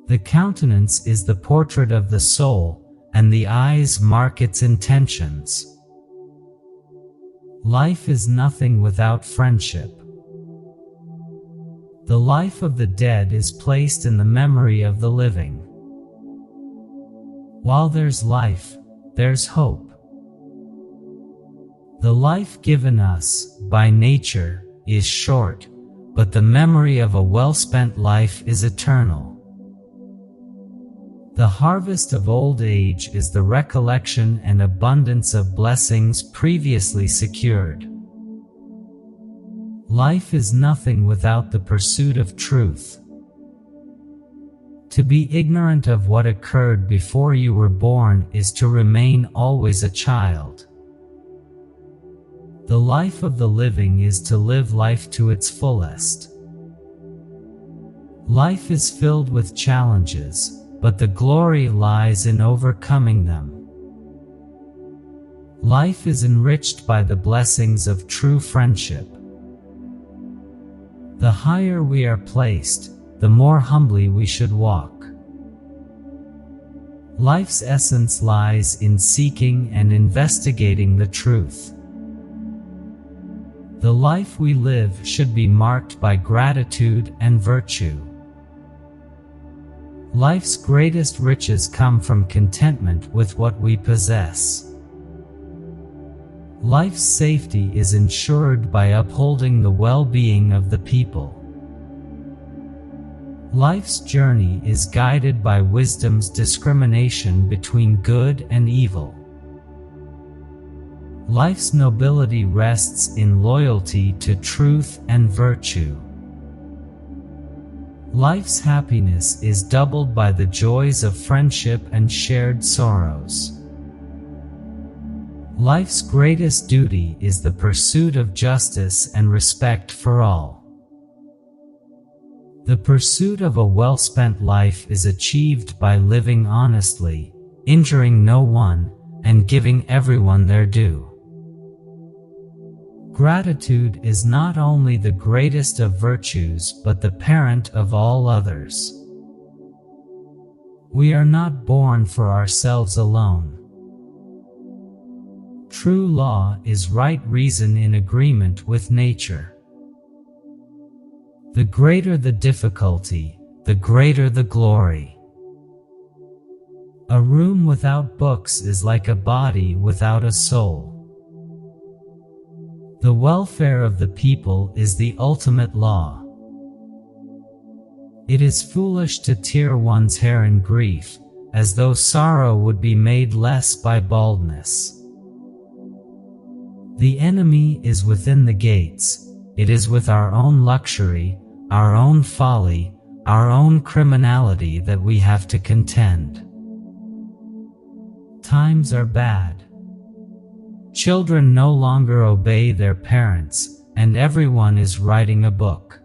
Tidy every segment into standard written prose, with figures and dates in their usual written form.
The countenance is the portrait of the soul, and the eyes mark its intentions. Life is nothing without friendship. The life of the dead is placed in the memory of the living. While there's life, there's hope. The life given us, by nature, is short, but the memory of a well-spent life is eternal. The harvest of old age is the recollection and abundance of blessings previously secured. Life is nothing without the pursuit of truth. To be ignorant of what occurred before you were born is to remain always a child. The life of the living is to live life to its fullest. Life is filled with challenges, but the glory lies in overcoming them. Life is enriched by the blessings of true friendship. The higher we are placed, the more humbly we should walk. Life's essence lies in seeking and investigating the truth. The life we live should be marked by gratitude and virtue. Life's greatest riches come from contentment with what we possess. Life's safety is ensured by upholding the well-being of the people. Life's journey is guided by wisdom's discrimination between good and evil. Life's nobility rests in loyalty to truth and virtue. Life's happiness is doubled by the joys of friendship and shared sorrows. Life's greatest duty is the pursuit of justice and respect for all. The pursuit of a well-spent life is achieved by living honestly, injuring no one, and giving everyone their due. Gratitude is not only the greatest of virtues but the parent of all others. We are not born for ourselves alone. True law is right reason in agreement with nature. The greater the difficulty, the greater the glory. A room without books is like a body without a soul. The welfare of the people is the ultimate law. It is foolish to tear one's hair in grief, as though sorrow would be made less by baldness. The enemy is within the gates. It is with our own luxury, our own folly, our own criminality that we have to contend. Times are bad. Children no longer obey their parents, and everyone is writing a book.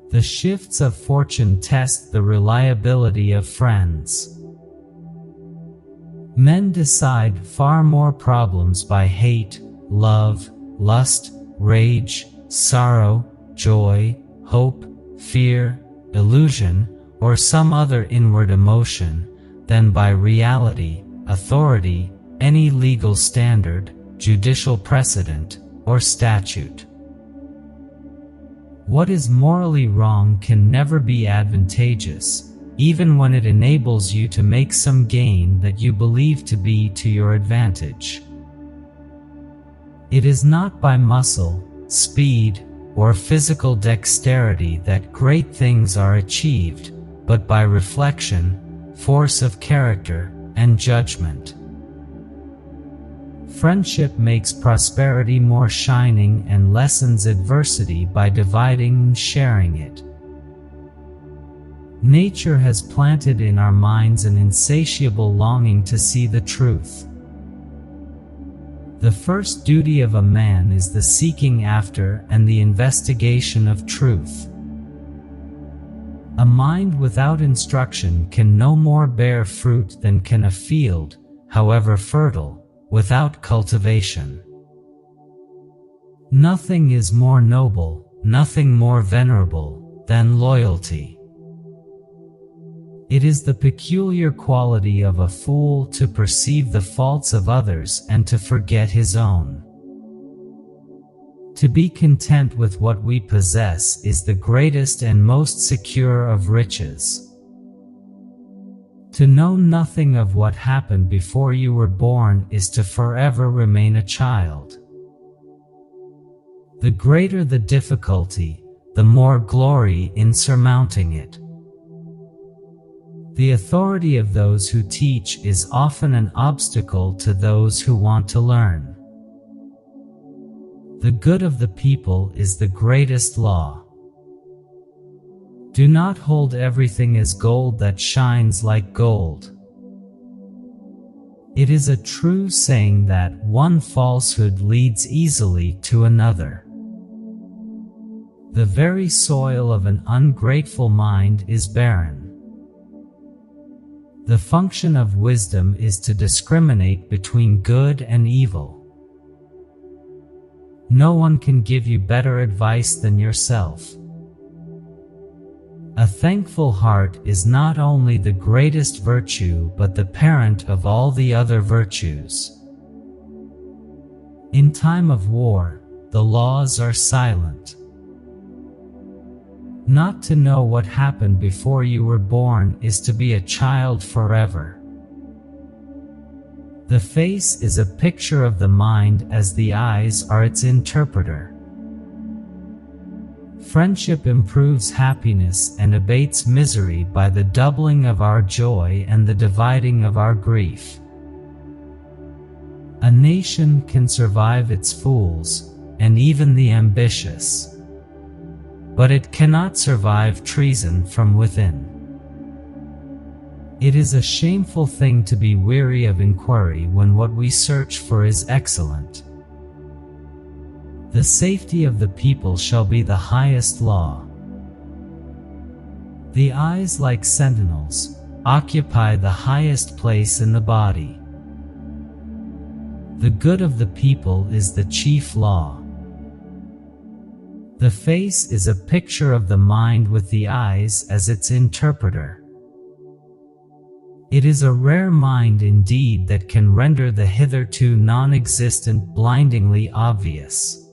The shifts of fortune test the reliability of friends. Men decide far more problems by hate, love, lust, rage, sorrow, joy, hope, fear, illusion, or some other inward emotion, than by reality, authority, any legal standard, judicial precedent, or statute. What is morally wrong can never be advantageous, even when it enables you to make some gain that you believe to be to your advantage. It is not by muscle, speed, or physical dexterity that great things are achieved, but by reflection, force of character, and judgment. Friendship makes prosperity more shining and lessens adversity by dividing and sharing it. Nature has planted in our minds an insatiable longing to see the truth. The first duty of a man is the seeking after and the investigation of truth. A mind without instruction can no more bear fruit than can a field, however fertile, without cultivation. Nothing is more noble, nothing more venerable, than loyalty. It is the peculiar quality of a fool to perceive the faults of others and to forget his own. To be content with what we possess is the greatest and most secure of riches. To know nothing of what happened before you were born is to forever remain a child. The greater the difficulty, the more glory in surmounting it. The authority of those who teach is often an obstacle to those who want to learn. The good of the people is the greatest law. Do not hold everything as gold that shines like gold. It is a true saying that one falsehood leads easily to another. The very soil of an ungrateful mind is barren. The function of wisdom is to discriminate between good and evil. No one can give you better advice than yourself. A thankful heart is not only the greatest virtue but the parent of all the other virtues. In time of war, the laws are silent. Not to know what happened before you were born is to be a child forever. The face is a picture of the mind as the eyes are its interpreter. Friendship improves happiness and abates misery by the doubling of our joy and the dividing of our grief. A nation can survive its fools, and even the ambitious. But it cannot survive treason from within. It is a shameful thing to be weary of inquiry when what we search for is excellent. The safety of the people shall be the highest law. The eyes, like sentinels, occupy the highest place in the body. The good of the people is the chief law. The face is a picture of the mind with the eyes as its interpreter. It is a rare mind indeed that can render the hitherto non-existent blindingly obvious.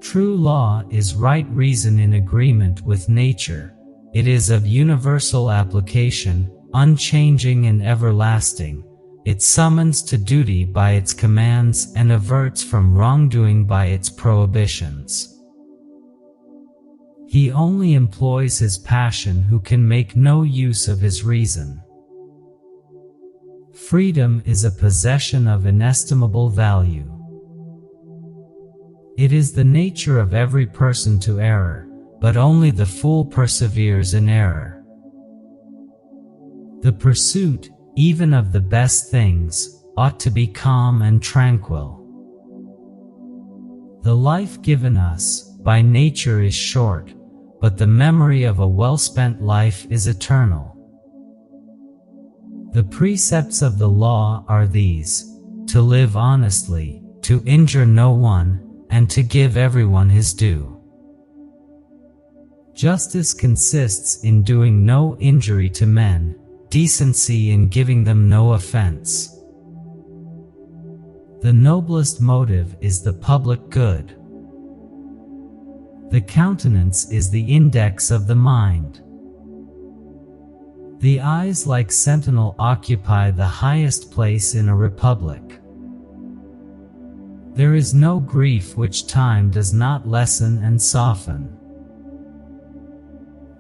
True law is right reason in agreement with nature. It is of universal application, unchanging and everlasting. It summons to duty by its commands and averts from wrongdoing by its prohibitions. He only employs his passion who can make no use of his reason. Freedom is a possession of inestimable value. It is the nature of every person to err, but only the fool perseveres in error. The pursuit, even of the best things, ought to be calm and tranquil. The life given us, by nature is short, but the memory of a well-spent life is eternal. The precepts of the law are these: to live honestly, to injure no one, and to give everyone his due. Justice consists in doing no injury to men, decency in giving them no offense. The noblest motive is the public good. The countenance is the index of the mind. The eyes, like sentinel, occupy the highest place in a republic. There is no grief which time does not lessen and soften.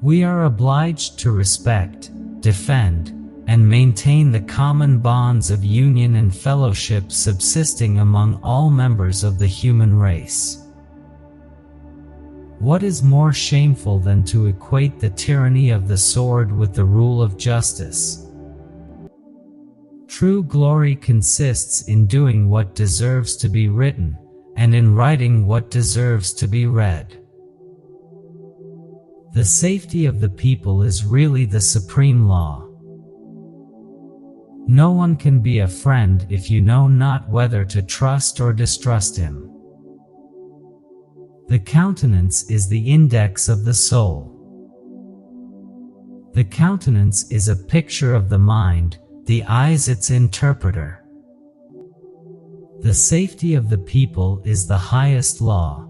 We are obliged to respect, defend, and maintain the common bonds of union and fellowship subsisting among all members of the human race. What is more shameful than to equate the tyranny of the sword with the rule of justice? True glory consists in doing what deserves to be written, and in writing what deserves to be read. The safety of the people is really the supreme law. No one can be a friend if you know not whether to trust or distrust him. The countenance is the index of the soul. The countenance is a picture of the mind, the eyes its interpreter. The safety of the people is the highest law.